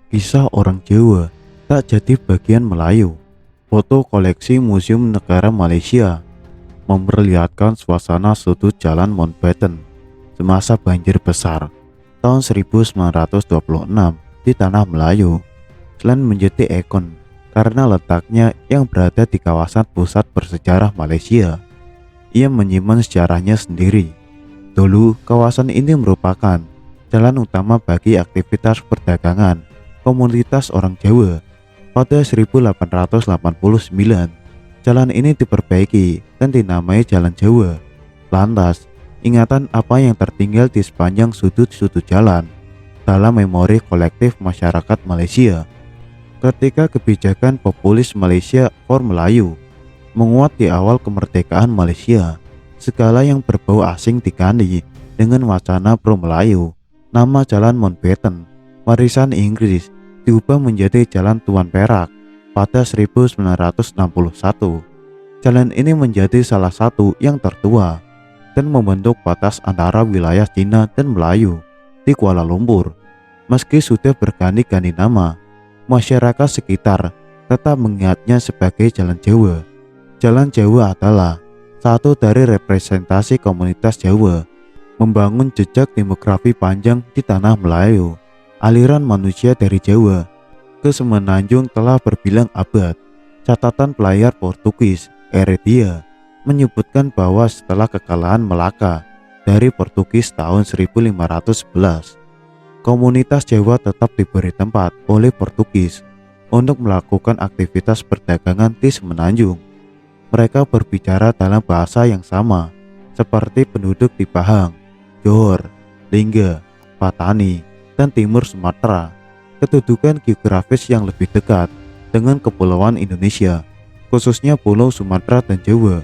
Kisah orang Jawa tak jadi bagian Melayu. Foto koleksi Museum Negara Malaysia memperlihatkan suasana sudut jalan Mountbatten semasa banjir besar tahun 1926 di Tanah Melayu. Selain menjadi ikon karena letaknya yang berada di kawasan pusat bersejarah Malaysia, ia menyimpan sejarahnya sendiri. Dulu, kawasan ini merupakan jalan utama bagi aktivitas perdagangan komunitas orang Jawa. Pada 1889, jalan ini diperbaiki dan dinamai Jalan Jawa. Lantas, ingatan apa yang tertinggal di sepanjang sudut-sudut jalan dalam memori kolektif masyarakat Malaysia ketika kebijakan populis Malaysia for Melayu menguat di awal kemerdekaan Malaysia? Segala yang berbau asing diganti dengan wacana pro Melayu. Nama Jalan Mountbatten, warisan Inggris, diubah menjadi Jalan Tuan Perak pada 1961. Jalan ini menjadi salah satu yang tertua dan membentuk batas antara wilayah Cina dan Melayu di Kuala Lumpur. Meski sudah berganti-ganti nama, masyarakat sekitar tetap mengingatnya sebagai Jalan Jawa. Jalan Jawa adalah satu dari representasi komunitas Jawa, membangun jejak demografi panjang di Tanah Melayu. Aliran manusia dari Jawa ke Semenanjung telah berbilang abad. Catatan pelayar Portugis Heredia menyebutkan bahwa setelah kekalahan Melaka dari Portugis tahun 1511, komunitas Jawa tetap diberi tempat oleh Portugis untuk melakukan aktivitas perdagangan di Semenanjung. Mereka berbicara dalam bahasa yang sama seperti penduduk di Pahang, Johor, Lingga, Patani, dan Timur Sumatera. Kedudukan geografis yang lebih dekat dengan kepulauan Indonesia, khususnya Pulau Sumatera dan Jawa,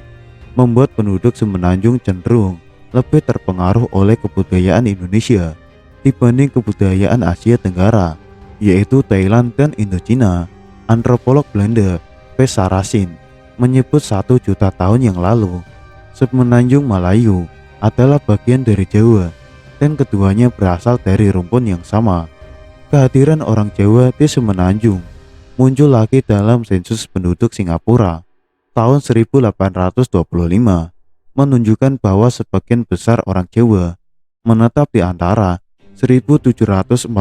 membuat penduduk Semenanjung cenderung lebih terpengaruh oleh kebudayaan Indonesia dibanding kebudayaan Asia Tenggara, yaitu Thailand dan Indochina. Antropolog Belanda P. Sarasin menyebut 1 juta tahun yang lalu, Semenanjung Melayu adalah bagian dari Jawa dan keduanya berasal dari rumpun yang sama. Kehadiran orang Jawa di Semenanjung muncul lagi dalam sensus penduduk Singapura tahun 1825, menunjukkan bahwa sebagian besar orang Jawa menetap di antara 1746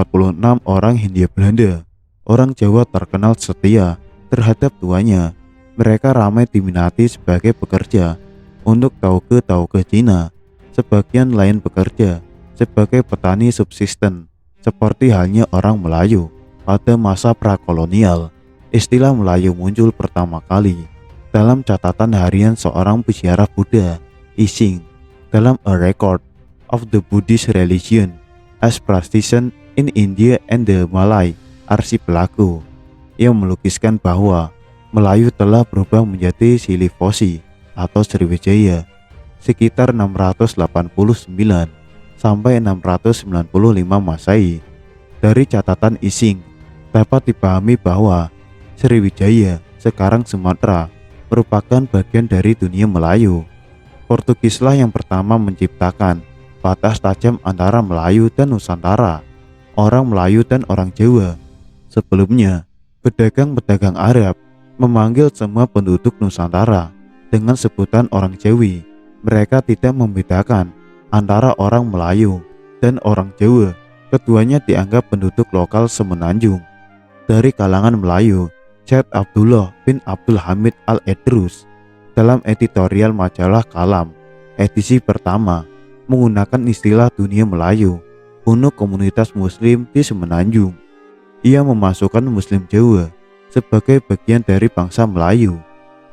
orang Hindia Belanda. Orang Jawa terkenal setia terhadap tuanya. Mereka ramai diminati sebagai pekerja untuk tauke Cina. Sebagian lain bekerja sebagai petani subsisten, seperti halnya orang Melayu. Pada masa prakolonial, istilah Melayu muncul pertama kali dalam catatan harian seorang peziarah Buddha, Ising, dalam A Record of the Buddhist Religion as Practiced in India and the Malay Archipelago, yang melukiskan bahwa Melayu telah berubah menjadi Silifosi atau Sriwijaya sekitar 689 sampai 695 Masehi. Dari catatan Ising dapat dipahami bahwa Sriwijaya, sekarang Sumatera, merupakan bagian dari dunia Melayu. Portugislah yang pertama menciptakan batas tajam antara Melayu dan Nusantara, orang Melayu dan orang Jawa. Sebelumnya, pedagang-pedagang Arab memanggil semua penduduk Nusantara dengan sebutan orang Jawi. Mereka tidak membedakan antara orang Melayu dan orang Jawa. Keduanya dianggap penduduk lokal Semenanjung. Dari kalangan Melayu, Syed Abdullah bin Abdul Hamid Al-Idrus dalam editorial majalah Kalam edisi pertama menggunakan istilah dunia Melayu untuk komunitas Muslim di Semenanjung. Ia memasukkan Muslim Jawa sebagai bagian dari bangsa Melayu.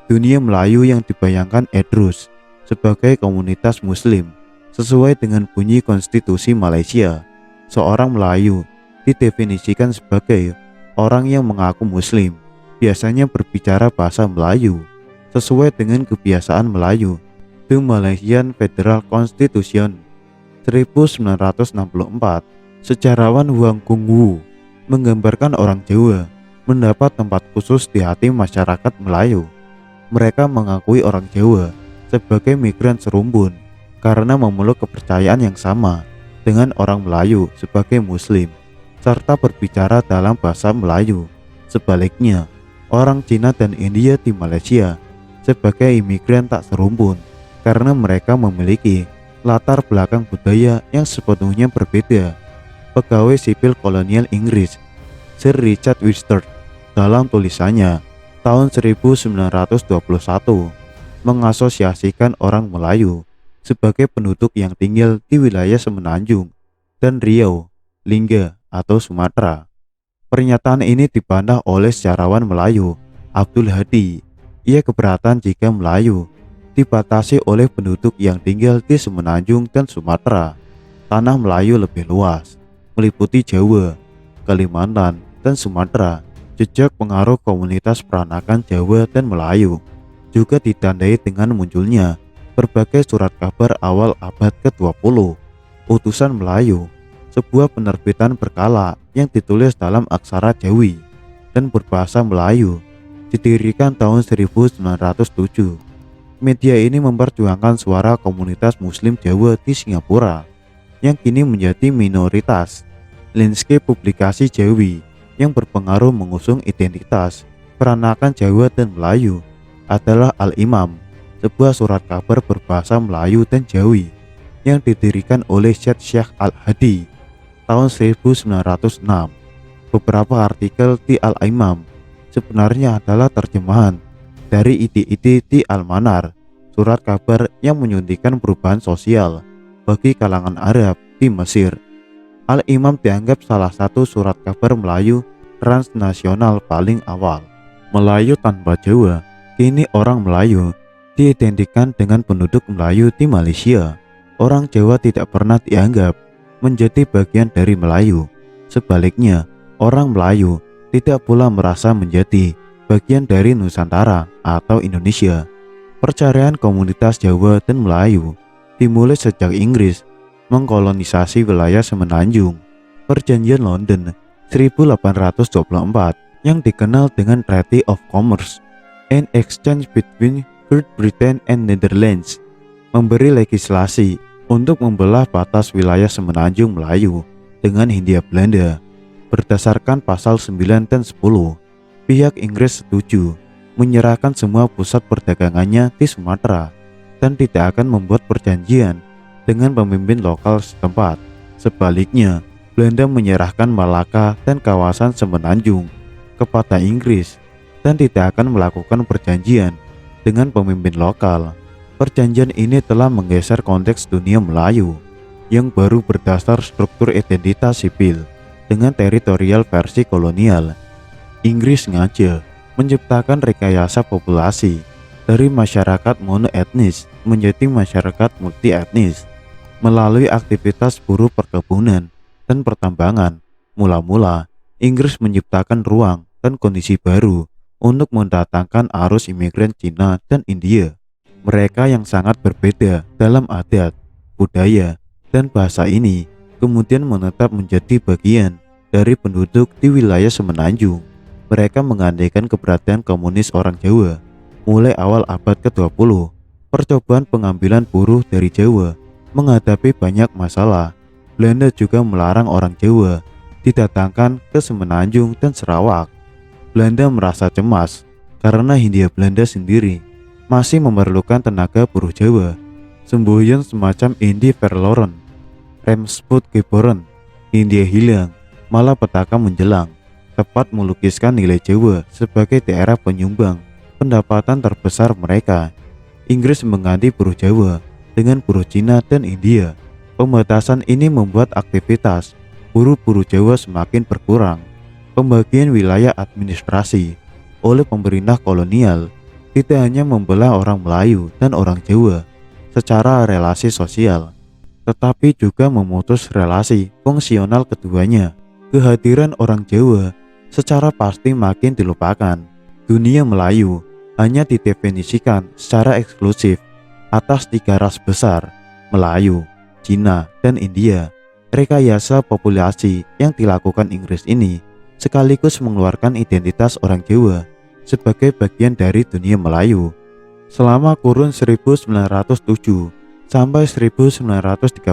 Dunia Melayu yang dibayangkan Idrus sebagai komunitas Muslim sesuai dengan bunyi konstitusi Malaysia. Seorang Melayu didefinisikan sebagai orang yang mengaku Muslim, biasanya berbicara bahasa Melayu sesuai dengan kebiasaan Melayu. The Malaysian Federal Constitution 1964. Sejarawan Huang Gungwu menggambarkan orang Jawa mendapat tempat khusus di hati masyarakat Melayu. Mereka mengakui orang Jawa sebagai migran serumpun karena memeluk kepercayaan yang sama dengan orang Melayu sebagai Muslim. serta berbicara dalam bahasa Melayu. Sebaliknya, orang Cina dan India di Malaysia sebagai imigran tak serumpun karena mereka memiliki latar belakang budaya yang sepenuhnya berbeda. Pegawai sipil kolonial Inggris Sir Richard Whistler dalam tulisannya tahun 1921 mengasosiasikan orang Melayu sebagai penduduk yang tinggal di wilayah Semenanjung dan Riau, Lingga atau Sumatera. Pernyataan ini dibantah oleh sejarawan Melayu Abdul Hadi. Ia keberatan jika Melayu dibatasi oleh penduduk yang tinggal di Semenanjung dan Sumatera. Tanah Melayu lebih luas, meliputi Jawa, Kalimantan, dan Sumatera. Jejak pengaruh komunitas peranakan Jawa dan Melayu juga ditandai dengan munculnya berbagai surat kabar awal abad ke-20. Utusan Melayu, sebuah penerbitan berkala yang ditulis dalam aksara Jawi dan berbahasa Melayu, didirikan tahun 1907. Media ini memperjuangkan suara komunitas Muslim Jawa di Singapura yang kini menjadi minoritas. Landscape publikasi Jawi yang berpengaruh mengusung identitas peranakan Jawa dan Melayu adalah Al-Imam, sebuah surat kabar berbahasa Melayu dan Jawi yang didirikan oleh Syekh Al-Hadi tahun 1906. Beberapa artikel di Al-Imam sebenarnya adalah terjemahan dari ide-ide di Al-Manar, surat kabar yang menyuntikkan perubahan sosial bagi kalangan Arab di Mesir. Al-Imam dianggap salah satu surat kabar Melayu transnasional paling awal. Melayu tanpa Jawa, kini orang Melayu diidentikan dengan penduduk Melayu di Malaysia. Orang Jawa tidak pernah dianggap menjadi bagian dari Melayu. Sebaliknya, orang Melayu tidak pula merasa menjadi bagian dari Nusantara atau Indonesia. Perceraian komunitas Jawa dan Melayu dimulai sejak Inggris mengkolonisasi wilayah Semenanjung. Perjanjian London 1824 yang dikenal dengan Treaty of Commerce and Exchange between Great Britain and Netherlands memberi legislasi untuk membelah batas wilayah Semenanjung Melayu dengan Hindia Belanda. Berdasarkan pasal 9 dan 10, pihak Inggris setuju menyerahkan semua pusat perdagangannya di Sumatera dan tidak akan membuat perjanjian dengan pemimpin lokal setempat. Sebaliknya, Belanda menyerahkan Malaka dan kawasan Semenanjung kepada Inggris dan tidak akan melakukan perjanjian dengan pemimpin lokal. Perjanjian ini telah menggeser konteks dunia Melayu yang baru berdasar struktur identitas sipil dengan teritorial versi kolonial. Inggris sengaja menciptakan rekayasa populasi dari masyarakat monoetnis menjadi masyarakat multietnis melalui aktivitas buruh perkebunan dan pertambangan. Mula-mula, Inggris menciptakan ruang dan kondisi baru untuk mendatangkan arus imigran Cina dan India. Mereka yang sangat berbeda dalam adat, budaya, dan bahasa ini kemudian menetap menjadi bagian dari penduduk di wilayah Semenanjung. Mereka mengandaikan keberadaan komunis orang Jawa. Mulai awal abad ke-20, percobaan pengambilan buruh dari Jawa menghadapi banyak masalah. Belanda juga melarang orang Jawa didatangkan ke Semenanjung dan Sarawak. Belanda merasa cemas karena Hindia Belanda sendiri masih memerlukan tenaga buruh Jawa. Semboyan semacam Indi Verloren, Remspoed Geboren, Hindia hilang, malah petaka menjelang, tepat melukiskan nilai Jawa sebagai daerah penyumbang pendapatan terbesar mereka. Inggris mengganti buruh Jawa dengan buruh Cina dan India. Pembatasan ini membuat aktivitas buruh-buruh Jawa semakin berkurang. Pembagian wilayah administrasi oleh pemerintah kolonial tidak hanya membelah orang Melayu dan orang Jawa secara relasi sosial, tetapi juga memutus relasi fungsional keduanya. Kehadiran orang Jawa secara pasti makin dilupakan. Dunia Melayu hanya didefinisikan secara eksklusif atas tiga ras besar, Melayu, Cina, dan India. Rekayasa populasi yang dilakukan Inggris ini sekaligus mengeluarkan identitas orang Jawa sebagai bagian dari dunia Melayu. Selama kurun 1907 sampai 1936,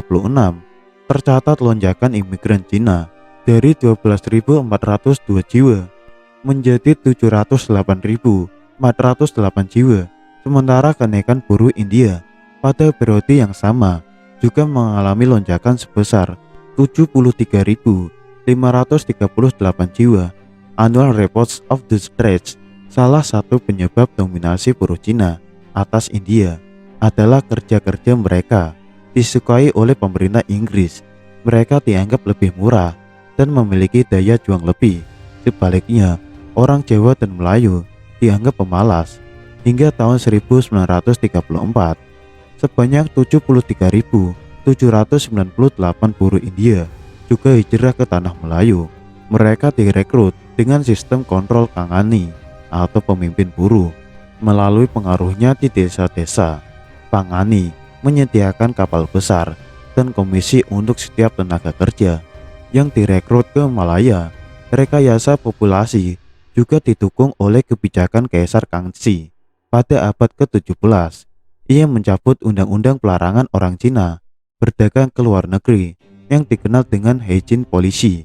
tercatat lonjakan imigran Cina dari 12.402 jiwa menjadi 708.408 jiwa. Sementara kenaikan buruh India pada periode yang sama juga mengalami lonjakan sebesar 73.538 jiwa. Annual Reports of the Straits, salah satu penyebab dominasi buruh Cina atas India adalah kerja-kerja mereka disukai oleh pemerintah Inggris. Mereka dianggap lebih murah dan memiliki daya juang lebih. Sebaliknya, orang Jawa dan Melayu dianggap pemalas. Hingga tahun 1934, sebanyak 73.798 buruh India juga hijrah ke tanah Melayu. Mereka direkrut dengan sistem kontrol Kangani atau pemimpin buruh. Melalui pengaruhnya di desa-desa, Pangani menyediakan kapal besar dan komisi untuk setiap tenaga kerja yang direkrut ke Malaya. Rekayasa populasi juga didukung oleh kebijakan Kaisar Kangxi. Pada abad ke-17, ia mencabut undang-undang pelarangan orang Cina berdagang ke luar negeri yang dikenal dengan Hygiene Policy.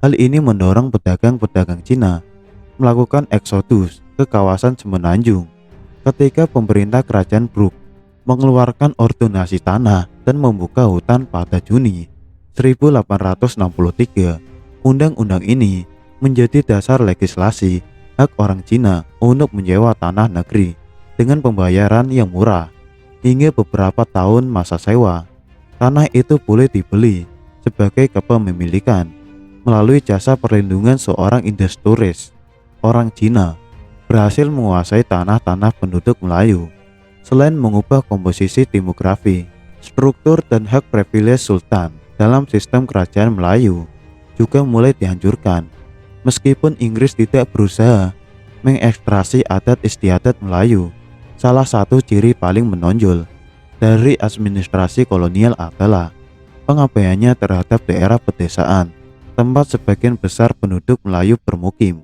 Hal ini mendorong pedagang-pedagang Cina melakukan eksodus ke kawasan Semenanjung. Ketika pemerintah Kerajaan Brooke mengeluarkan ordonasi tanah dan membuka hutan pada Juni 1863, undang-undang ini menjadi dasar legislasi hak orang Cina untuk menyewa tanah negeri dengan pembayaran yang murah. Hingga beberapa tahun masa sewa, tanah itu boleh dibeli sebagai kepemilikan melalui jasa perlindungan seorang industrialis. Orang Cina berhasil menguasai tanah-tanah penduduk Melayu. Selain mengubah komposisi demografi, struktur dan hak privilege sultan dalam sistem kerajaan Melayu juga mulai dihancurkan. Meskipun Inggris tidak berusaha mengekstrasi adat istiadat Melayu, salah satu ciri paling menonjol dari administrasi kolonial adalah pengabaiannya terhadap daerah pedesaan, tempat sebagian besar penduduk Melayu bermukim.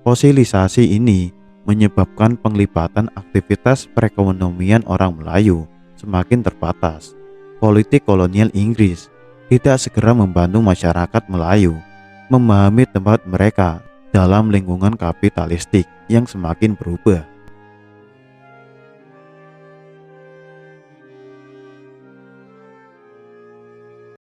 Fosilisasi ini menyebabkan penglibatan aktivitas perekonomian orang Melayu semakin terbatas. Politik kolonial Inggris tidak segera membantu masyarakat Melayu memahami tempat mereka dalam lingkungan kapitalistik yang semakin berubah.